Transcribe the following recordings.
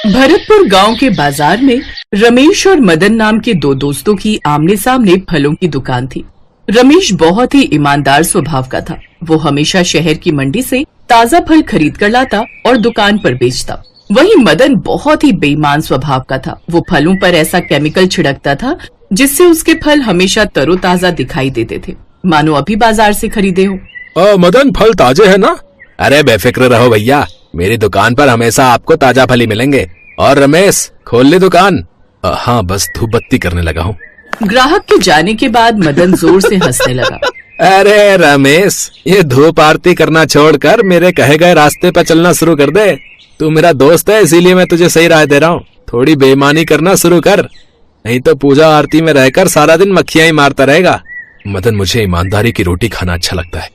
भरतपुर गांव के बाजार में रमेश और मदन नाम के दो दोस्तों की आमने सामने फलों की दुकान थी। रमेश बहुत ही ईमानदार स्वभाव का था। वो हमेशा शहर की मंडी से ताजा फल खरीद कर लाता और दुकान पर बेचता। वहीं मदन बहुत ही बेईमान स्वभाव का था। वो फलों पर ऐसा केमिकल छिड़कता था जिससे उसके फल हमेशा तरोताजा दिखाई देते थे, मानो अभी बाजार से खरीदे हो। मदन, फल ताजे है ना? अरे बेफिक्र रहो भैया, मेरी दुकान पर हमेशा आपको ताजा फल ही मिलेंगे। और रमेश, खोल ले दुकान। हाँ, बस धूप बत्ती करने लगा हूँ। ग्राहक के जाने के बाद मदन जोर से हंसने लगा। अरे रमेश, ये धूप आरती करना छोड़कर मेरे कहे गए रास्ते पर चलना शुरू कर दे। तू मेरा दोस्त है, इसीलिए मैं तुझे सही राय दे रहा हूँ। थोड़ी बेईमानी करना शुरू कर, नहीं तो पूजा आरती में रहकर सारा दिन मक्खियां ही मारता रहेगा। मदन, मुझे ईमानदारी की रोटी खाना अच्छा लगता है।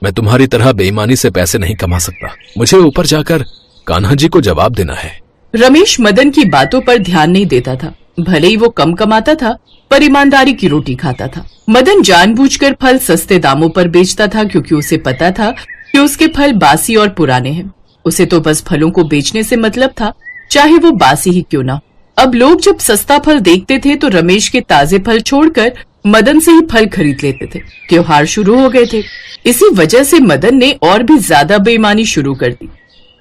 मैं तुम्हारी तरह बेईमानी से पैसे नहीं कमा सकता। मुझे ऊपर जाकर कान्हा जी को जवाब देना है। रमेश मदन की बातों पर ध्यान नहीं देता था। भले ही वो कम कमाता था, पर ईमानदारी की रोटी खाता था। मदन जानबूझकर फल सस्ते दामों पर बेचता था, क्योंकि उसे पता था कि उसके फल बासी और पुराने हैं। उसे तो बस फलों को बेचने से मतलब था, चाहे वो बासी ही क्यों ना। अब लोग जब सस्ता फल देखते थे तो रमेश के ताजे फल छोड़कर मदन से ही फल खरीद लेते थे। त्योहार शुरू हो गए थे, इसी वजह से मदन ने और भी ज्यादा बेईमानी शुरू कर दी।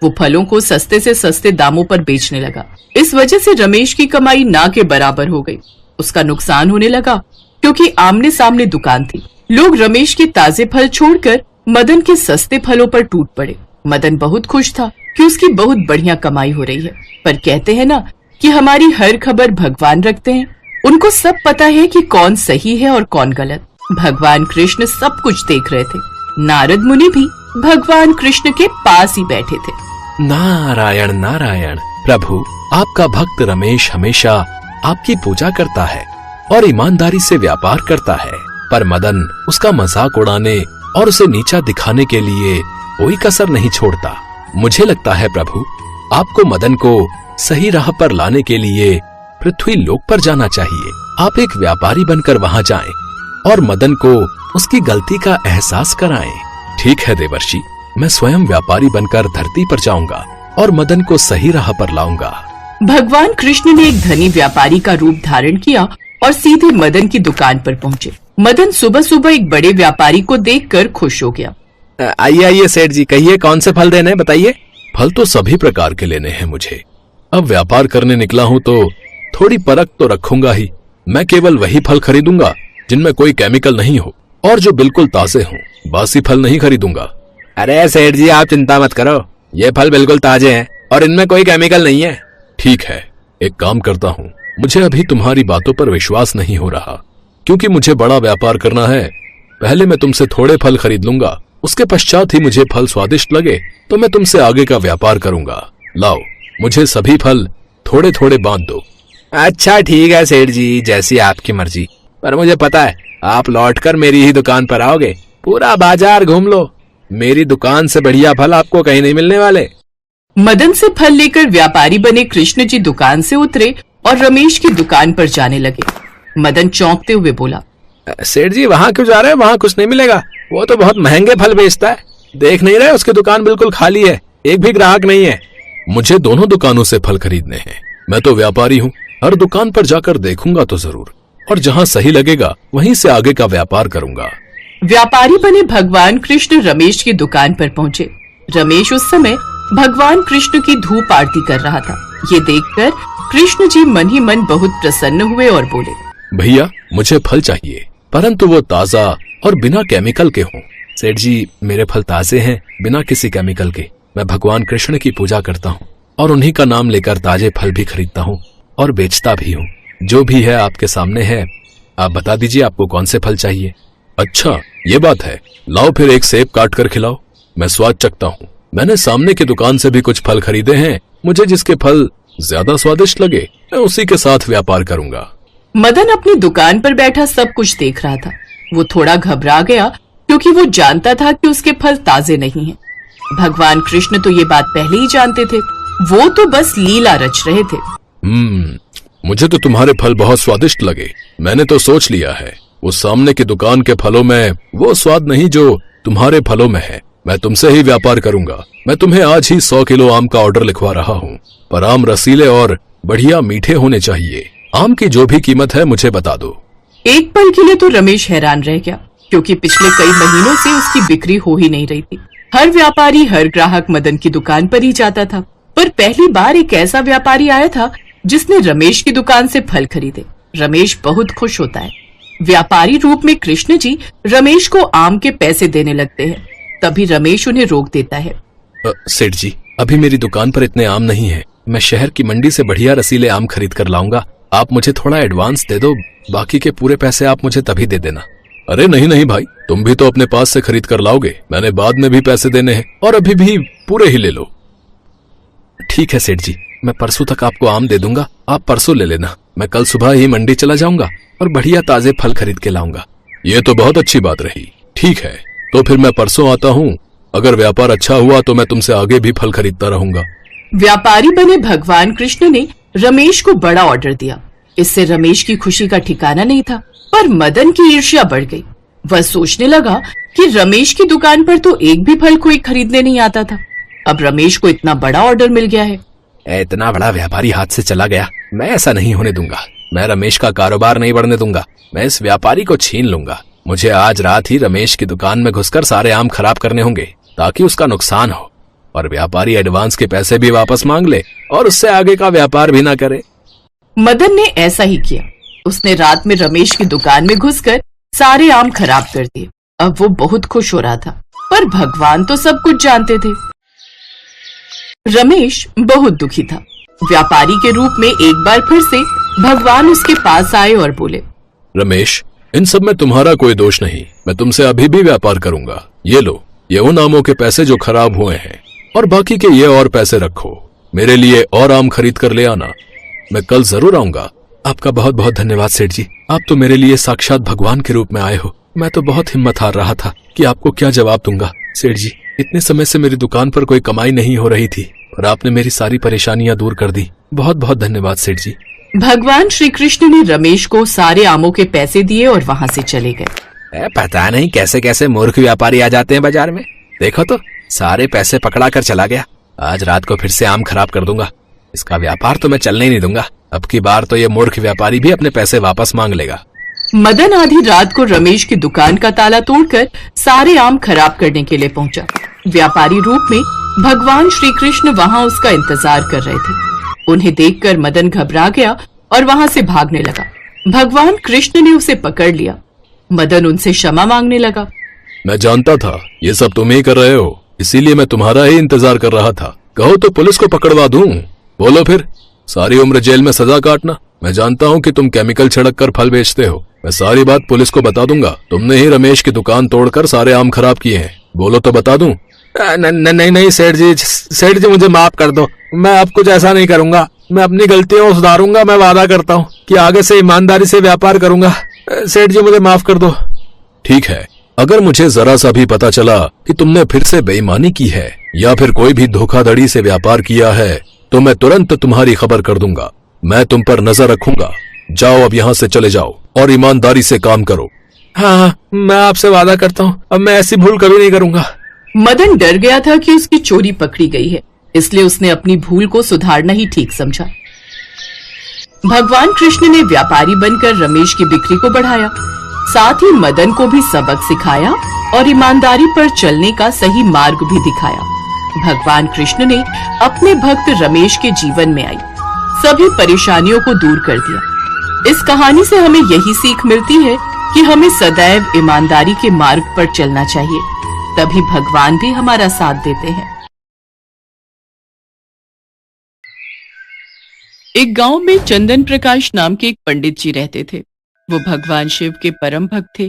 वो फलों को सस्ते से सस्ते दामों पर बेचने लगा। इस वजह से रमेश की कमाई ना के बराबर हो गई। उसका नुकसान होने लगा, क्योंकि आमने सामने दुकान थी। लोग रमेश के ताजे फल छोड़कर मदन के सस्ते फलों पर टूट पड़े। मदन बहुत खुश था कि उसकी बहुत बढ़िया कमाई हो रही है। पर कहते हैं ना कि हमारी हर खबर भगवान रखते हैं। उनको सब पता है कि कौन सही है और कौन गलत। भगवान कृष्ण सब कुछ देख रहे थे। नारद मुनि भी भगवान कृष्ण के पास ही बैठे थे। नारायण नारायण। प्रभु, आपका भक्त रमेश हमेशा आपकी पूजा करता है और ईमानदारी से व्यापार करता है, पर मदन उसका मजाक उड़ाने और उसे नीचा दिखाने के लिए कोई कसर नहीं छोड़ता। मुझे लगता है प्रभु, आपको मदन को सही राह पर लाने के लिए पृथ्वी लोक पर जाना चाहिए। आप एक व्यापारी बनकर वहां जाएं और मदन को उसकी गलती का एहसास कराएं। ठीक है देवर्षि, मैं स्वयं व्यापारी बनकर धरती पर जाऊंगा और मदन को सही राह पर लाऊंगा। भगवान कृष्ण ने एक धनी व्यापारी का रूप धारण किया और सीधे मदन की दुकान पर पहुंचे। मदन सुबह सुबह एक बड़े व्यापारी को देखकर खुश हो गया। आइए आइए सेठ जी, कहिए कौन से फल देने हैं, बताइए। फल तो सभी प्रकार के लेने हैं मुझे। अब व्यापार करने निकला हूँ तो थोड़ी परख तो रखूंगा ही। मैं केवल वही फल खरीदूंगा जिनमें कोई केमिकल नहीं हो और जो बिल्कुल ताजे हों। बासी फल नहीं खरीदूंगा। अरे सेठ जी, आप चिंता मत करो, ये फल बिल्कुल ताजे हैं और इनमें कोई केमिकल नहीं है। ठीक है, एक काम करता हूँ। मुझे अभी तुम्हारी बातों पर विश्वास नहीं हो रहा, क्योंकि मुझे बड़ा व्यापार करना है। पहले मैं तुमसे थोड़े फल खरीद लूंगा, उसके पश्चात ही मुझे फल स्वादिष्ट लगे तो मैं तुमसे आगे का व्यापार करूंगा। लाओ, मुझे सभी फल थोड़े थोड़े बांट दो। अच्छा ठीक है सेठ जी, जैसी आपकी मर्जी। पर मुझे पता है आप लौटकर मेरी ही दुकान पर आओगे। पूरा बाजार घूम लो, मेरी दुकान से बढ़िया फल आपको कहीं नहीं मिलने वाले। मदन से फल लेकर व्यापारी बने कृष्ण जी दुकान से उतरे और रमेश की दुकान पर जाने लगे। मदन चौंकते हुए बोला, सेठ जी, वहाँ क्यों जा रहे हैं? वहाँ कुछ नहीं मिलेगा। वो तो बहुत महंगे फल बेचता है। देख नहीं रहे, उसकी दुकान बिल्कुल खाली है, एक भी ग्राहक नहीं है। मुझे दोनों दुकानों से फल खरीदने हैं। मैं तो व्यापारी हूँ, हर दुकान पर जाकर देखूंगा तो जरूर, और जहाँ सही लगेगा वहीं से आगे का व्यापार करूंगा। व्यापारी बने भगवान कृष्ण रमेश की दुकान पर पहुँचे। रमेश उस समय भगवान कृष्ण की धूप आरती कर रहा था। ये देखकर कृष्ण जी मन ही मन बहुत प्रसन्न हुए और बोले, भैया, मुझे फल चाहिए, परंतु वो ताजा और बिना केमिकल के हों। सेठ जी, मेरे फल ताजे हैं, बिना किसी केमिकल के। मैं भगवान कृष्ण की पूजा करता हूँ और उन्हीं का नाम लेकर ताजे फल भी खरीदता हूँ और बेचता भी हूँ। जो भी है आपके सामने है, आप बता दीजिए आपको कौन से फल चाहिए। अच्छा, ये बात है। लाओ फिर एक सेब काट कर खिलाओ, मैं स्वाद चखता हूँ। मैंने सामने की दुकान से भी कुछ फल खरीदे हैं। मुझे जिसके फल ज्यादा स्वादिष्ट लगे मैं उसी के साथ व्यापार करूंगा। मदन अपनी दुकान पर बैठा सब कुछ देख रहा था। वो थोड़ा घबरा गया, क्योंकि वो जानता था कि उसके फल ताजे नहीं हैं। भगवान कृष्ण तो ये बात पहले ही जानते थे। वो तो बस लीला रच रहे थे। मुझे तो तुम्हारे फल बहुत स्वादिष्ट लगे। मैंने तो सोच लिया है, वो सामने की दुकान के फलों में वो स्वाद नहीं जो तुम्हारे फलों में है। मैं तुमसे ही व्यापार करूंगा। मैं तुम्हें आज ही 100 किलो आम का ऑर्डर लिखवा रहा हूँ, पर आम रसीले और बढ़िया मीठे होने चाहिए। आम की जो भी कीमत है मुझे बता दो। एक पल के लिए तो रमेश हैरान रह गया, क्योंकि पिछले कई महीनों से उसकी बिक्री हो ही नहीं रही थी। हर व्यापारी, हर ग्राहक मदन की दुकान पर ही जाता था, पर पहली बार एक ऐसा व्यापारी आया था जिसने रमेश की दुकान से फल खरीदे। रमेश बहुत खुश होता है। व्यापारी रूप में कृष्ण जी रमेश को आम के पैसे देने लगते हैं। तभी रमेश उन्हें रोक देता है। सेठ जी, अभी मेरी दुकान पर इतने आम नहीं है। मैं शहर की मंडी से बढ़िया रसीले आम खरीद कर लाऊंगा। आप मुझे थोड़ा एडवांस दे दो, बाकी के पूरे पैसे आप मुझे तभी दे देना। अरे नहीं नहीं भाई, तुम भी तो अपने पास से खरीद कर लाओगे। मैंने बाद में भी पैसे देने हैं, और अभी भी पूरे ही ले लो। ठीक है सेठ जी, मैं परसों तक आपको आम दे दूंगा, आप परसों ले लेना। मैं कल सुबह ही मंडी चला जाऊंगा और बढ़िया ताजे फल खरीद के लाऊंगा। ये तो बहुत अच्छी बात रही। ठीक है, तो फिर मैं परसों आता हूँ। अगर व्यापार अच्छा हुआ तो मैं तुमसे आगे भी फल खरीदता रहूंगा। व्यापारी बने भगवान कृष्ण ने रमेश को बड़ा ऑर्डर दिया। इससे रमेश की खुशी का ठिकाना नहीं था, पर मदन की ईर्ष्या बढ़ गई। वह सोचने लगा कि रमेश की दुकान पर तो एक भी फल कोई खरीदने नहीं आता था। अब रमेश को इतना बड़ा ऑर्डर मिल गया है। इतना बड़ा व्यापारी हाथ से चला गया, मैं ऐसा नहीं होने दूंगा। मैं रमेश का कारोबार नहीं बढ़ने दूंगा। मैं इस व्यापारी को छीन लूंगा। मुझे आज रात ही रमेश की दुकान में घुसकर सारे आम खराब करने होंगे, ताकि उसका नुकसान हो और व्यापारी एडवांस के पैसे भी वापस मांग ले और उससे आगे का व्यापार भी ना करे। मदन ने ऐसा ही किया। उसने रात में रमेश की दुकान में घुसकर सारे आम खराब कर दिए। अब वो बहुत खुश हो रहा था, पर भगवान तो सब कुछ जानते थे। रमेश बहुत दुखी था। व्यापारी के रूप में एक बार फिर से भगवान उसके पास आए और बोले, रमेश, इन सब में तुम्हारा कोई दोष नहीं। मैं तुमसे अभी भी व्यापार करूंगा। ये लो, ये उन आमों के पैसे जो खराब हुए हैं, और बाकी के ये और पैसे रखो। मेरे लिए और आम खरीद कर ले आना। मैं कल जरूर आऊंगा। आपका बहुत बहुत धन्यवाद सेठ जी, आप तो मेरे लिए साक्षात भगवान के रूप में आए हो। मैं तो बहुत हिम्मत हार रहा था कि आपको क्या जवाब दूंगा। सेठ जी, इतने समय से मेरी दुकान पर कोई कमाई नहीं हो रही थी, और आपने मेरी सारी परेशानियां दूर कर दी। बहुत बहुत धन्यवाद सेठ जी। भगवान श्री कृष्ण ने रमेश को सारे आमों के पैसे दिए और वहाँ से चले गए। पता नहीं कैसे कैसे मूर्ख व्यापारी आ जाते हैं बाजार में। देखो तो, सारे पैसे पकड़ा कर चला गया। आज रात को फिर से आम खराब कर दूंगा। इसका व्यापार तो मैं चलने ही नहीं दूंगा। अब की बार तो ये मूर्ख व्यापारी भी अपने पैसे वापस मांग लेगा। मदन आधी रात को रमेश की दुकान का ताला तोड़कर सारे आम खराब करने के लिए पहुंचा। व्यापारी रूप में भगवान श्री कृष्ण वहाँ उसका इंतजार कर रहे थे। उन्हें देखकर मदन घबरा गया और वहाँ से भागने लगा। भगवान कृष्ण ने उसे पकड़ लिया। मदन उनसे क्षमा मांगने लगा। मैं जानता था ये सब तुम ही कर रहे हो, इसीलिए मैं तुम्हारा ही इंतजार कर रहा था। कहो तो पुलिस को पकड़वा दूं। बोलो फिर, सारी उम्र जेल में सजा काटना। मैं जानता हूँ कि तुम केमिकल छिड़क कर फल बेचते हो। मैं सारी बात पुलिस को बता दूंगा। तुमने ही रमेश की दुकान तोड़कर सारे आम खराब किए हैं। बोलो तो बता दूं। नहीं नहीं सेठ जी मुझे माफ कर दो। मैं अब कुछ ऐसा नहीं करूंगा। मैं अपनी गलतियों को सुधारूंगा। मैं वादा करता हूँ कि आगे से ईमानदारी से व्यापार करूंगा। सेठ जी मुझे माफ कर दो। ठीक है, अगर मुझे जरा सा भी पता चला कि तुमने फिर से बेईमानी की है या फिर कोई भी धोखाधड़ी से व्यापार किया है, तो मैं तुरंत तुम्हारी खबर कर दूंगा। मैं तुम पर नजर रखूंगा। जाओ, अब यहाँ से चले जाओ और ईमानदारी से काम करो। हाँ, मैं आपसे वादा करता हूँ, अब मैं ऐसी भूल कभी नहीं करूंगा। मदन डर गया था कि उसकी चोरी पकड़ी गई है, इसलिए उसने अपनी भूल को सुधारना ही ठीक समझा। भगवान कृष्ण ने व्यापारी बनकर रमेश की बिक्री को बढ़ाया, साथ ही मदन को भी सबक सिखाया और ईमानदारी पर चलने का सही मार्ग भी दिखाया। भगवान कृष्ण ने अपने भक्त रमेश के जीवन में आई सभी परेशानियों को दूर कर दिया। इस कहानी से हमें यही सीख मिलती है कि हमें सदैव ईमानदारी के मार्ग पर चलना चाहिए, तभी भगवान भी हमारा साथ देते हैं। एक गांव में चंदन प्रकाश नाम के एक पंडित जी रहते थे। वो भगवान शिव के परम भक्त थे।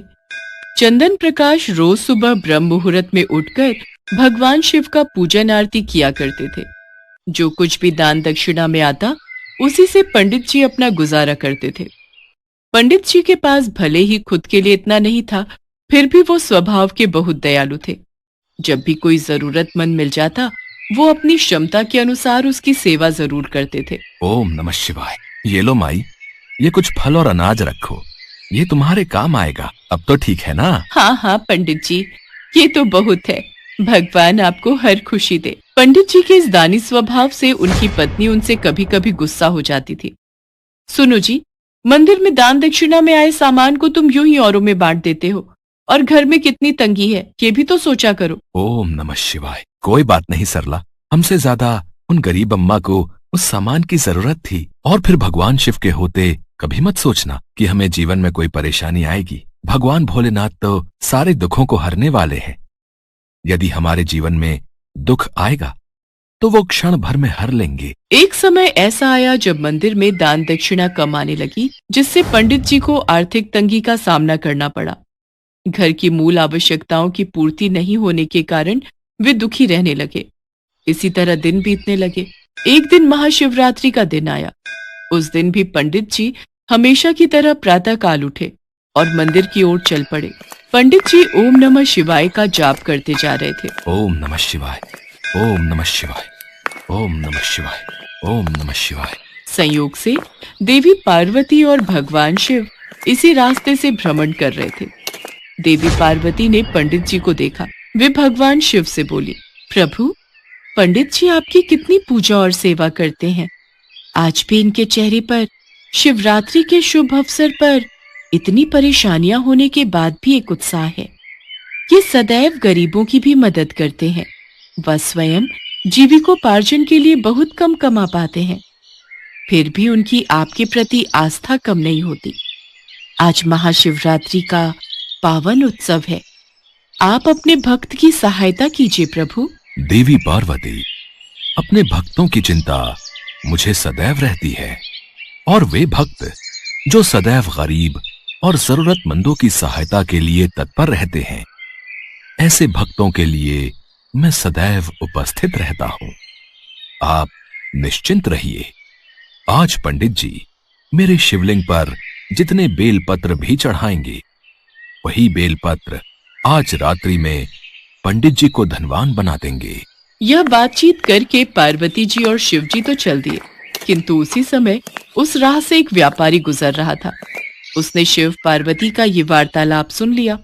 चंदन प्रकाश रोज सुबह ब्रह्म मुहूर्त में उठकर भगवान शिव का पूजन आरती किया करते थे। जो कुछ भी दान दक्षिणा में आता, उसी से पंडित जी अपना गुजारा करते थे। पंडित जी के पास भले ही खुद के लिए इतना नहीं था, फिर भी वो स्वभाव के बहुत दयालु थे। जब भी कोई जरूरतमंद मिल जाता, वो अपनी क्षमता के अनुसार उसकी सेवा जरूर करते थे। ओम नमः शिवाय। ये लो माई, ये कुछ फल और अनाज रखो, ये तुम्हारे काम आएगा। अब तो ठीक है ना? हाँ हाँ पंडित जी, ये तो बहुत है। भगवान आपको हर खुशी दे। पंडित जी के इस दानी स्वभाव से उनकी पत्नी उनसे कभी कभी गुस्सा हो जाती थी। सुनो जी, मंदिर में दान दक्षिणा में आए सामान को तुम यूं ही औरों में बांट देते हो, और घर में कितनी तंगी है ये भी तो सोचा करो। ओम नमः शिवाय। कोई बात नहीं सरला, हमसे ज्यादा उन गरीब अम्मा को उस सामान की जरूरत थी। और फिर भगवान शिव के होते कभी मत सोचना कि हमें जीवन में कोई परेशानी आएगी। भगवान भोलेनाथ तो सारे दुखों को हरने वाले हैं। यदि हमारे जीवन में दुख आएगा तो वो क्षण भर में हर लेंगे। एक समय ऐसा आया जब मंदिर में दान दक्षिणा कम आने लगी, जिससे पंडित जी को आर्थिक तंगी का सामना करना पड़ा। घर की मूल आवश्यकताओं की पूर्ति नहीं होने के कारण वे दुखी रहने लगे। इसी तरह दिन बीतने लगे। एक दिन महाशिवरात्रि का दिन आया। उस दिन भी पंडित जी हमेशा की तरह प्रातः काल उठे और मंदिर की ओर चल पड़े। पंडित जी ओम नमः शिवाय का जाप करते जा रहे थे। ओम नमः शिवाय, ओम नमः शिवाय, ओम नमः शिवाय, ओम नमः शिवाय। संयोग से देवी पार्वती और भगवान शिव इसी रास्ते से भ्रमण कर रहे थे। देवी पार्वती ने पंडित जी को देखा। वे भगवान शिव से बोली, प्रभु, पंडित जी आपकी कितनी पूजा और सेवा करते हैं। आज भी इनके चेहरे पर शिवरात्रि के शुभ अवसर पर इतनी परेशानियां होने के बाद भी एक उत्साह है। ये सदैव गरीबों की भी मदद करते हैं। वह स्वयं जीविकोपार्जन के लिए बहुत कम कमा पाते हैं, फिर भी उनकी आपके प्रति आस्था कम नहीं होती। आज महाशिवरात्रि का पावन उत्सव है। आप अपने भक्त की सहायता कीजिए प्रभु। देवी पार्वती, अपने भक्तों की चिंता मुझे सदैव रहती है, और वे भक्त जो सदैव गरीब और जरूरतमंदों की सहायता के लिए तत्पर रहते हैं, ऐसे भक्तों के लिए मैं सदैव उपस्थित रहता हूं। आप निश्चिंत रहिए। आज पंडित जी मेरे शिवलिंग पर जितने बेलपत्र भी चढ़ाएंगे, वही बेलपत्र आज रात्रि में पंडित जी को धनवान बना देंगे। यह बातचीत करके पार्वती जी और शिव जी तो चल दिए, किंतु उसी समय उस राह से एक व्यापारी गुजर रहा था। उसने शिव पार्वती का ये वार्तालाप सुन लिया।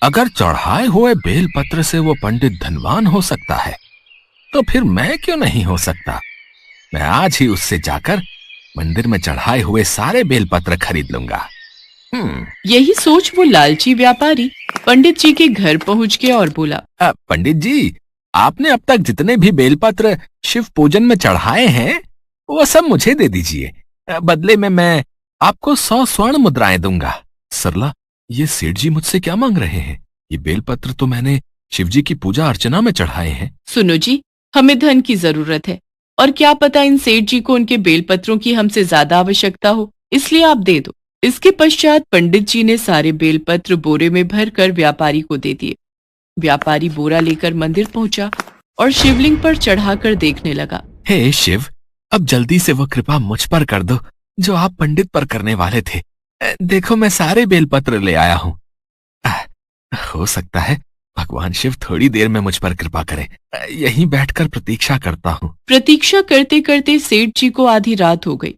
अगर चढ़ाए हुए बेलपत्र से वो पंडित धनवान हो सकता है, तो फिर मैं क्यों नहीं हो सकता। मैं आज ही उससे जाकर मंदिर में चढ़ाए हुए सारे बेलपत्र खरीद लूंगा। यही सोच वो लालची व्यापारी पंडित जी के घर पहुंच गया और बोला, पंडित जी, आपने अब तक जितने भी बेलपत्र शिव पूजन में चढ़ाए हैं, वो सब मुझे दे दीजिए। बदले में मैं आपको 100 स्वर्ण मुद्राएं दूंगा। सरला, ये सेठ जी मुझसे क्या मांग रहे हैं? ये बेलपत्र तो मैंने शिव जी की पूजा अर्चना में चढ़ाए हैं। सुनो जी, हमें धन की जरूरत है, और क्या पता इन सेठ जी को उनके बेलपत्रों की हमसे ज्यादा आवश्यकता हो, इसलिए आप दे दो। इसके पश्चात पंडित जी ने सारे बेलपत्र बोरे में भरकर व्यापारी को दे दिए। व्यापारी बोरा लेकर मंदिर पहुंचा और शिवलिंग पर चढ़ाकर देखने लगा। हे शिव, अब जल्दी से वो कृपा मुझ पर कर दो जो आप पंडित पर करने वाले थे। देखो, मैं सारे बेलपत्र ले आया हूँ। हो सकता है भगवान शिव थोड़ी देर में मुझ पर कृपा करें। यहीं बैठकर प्रतीक्षा करता हूँ। प्रतीक्षा करते करते सेठ जी को आधी रात हो गई।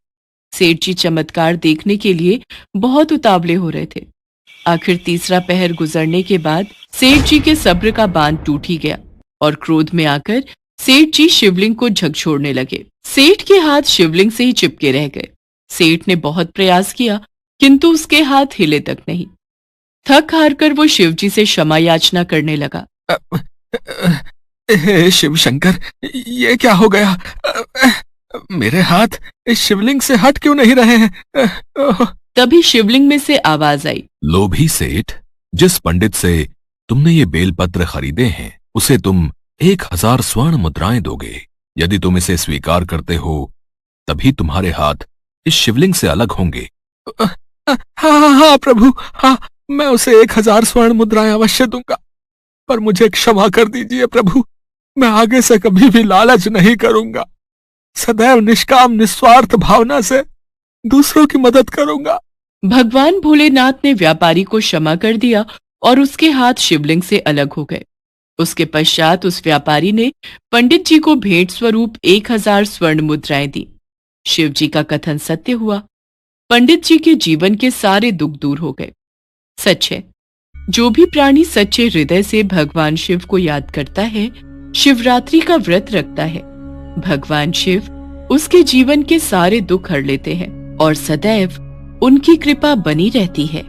सेठ जी चमत्कार देखने के लिए बहुत उतावले हो रहे थे। आखिर तीसरा पहर गुजरने के बाद सेठ जी के सब्र का बांध टूट ही गया और क्रोध में आकर सेठ जी शिवलिंग को झकझोरने लगे। सेठ के हाथ शिवलिंग से ही चिपके रह गए। सेठ ने बहुत प्रयास किया, किंतु उसके हाथ हिले तक नहीं। थक हार कर वो शिव जी से क्षमा याचना करने लगा। शिव शंकर, ये क्या हो गया? मेरे हाथ इस शिवलिंग से हट क्यों नहीं रहे हैं? तभी शिवलिंग में से आवाज आई, लोभी सेठ, जिस पंडित से तुमने ये बेलपत्र खरीदे हैं, उसे तुम 1000 स्वर्ण मुद्राएं दोगे। यदि तुम इसे स्वीकार करते हो, तभी तुम्हारे हाथ इस शिवलिंग से अलग होंगे। हाँ प्रभु, हाँ, मैं उसे 1000 स्वर्ण मुद्राएं अवश्य दूंगा, पर मुझे क्षमा कर दीजिए प्रभु। मैं आगे से कभी भी लालच नहीं करूंगा। सदैव निष्काम निस्वार्थ भावना से दूसरों की मदद करूंगा। भगवान भोलेनाथ ने व्यापारी को क्षमा कर दिया और उसके हाथ शिवलिंग से अलग हो गए। उसके पश्चात उस व्यापारी ने पंडित जी को भेंट स्वरूप 1000 स्वर्ण मुद्राएं दी। शिव जी का कथन सत्य हुआ। पंडित जी के जीवन के सारे दुख दूर हो गए। सच है, जो भी प्राणी सच्चे हृदय से भगवान शिव को याद करता है, शिवरात्रि का व्रत रखता है, भगवान शिव उसके जीवन के सारे दुख हर लेते हैं और सदैव उनकी कृपा बनी रहती है।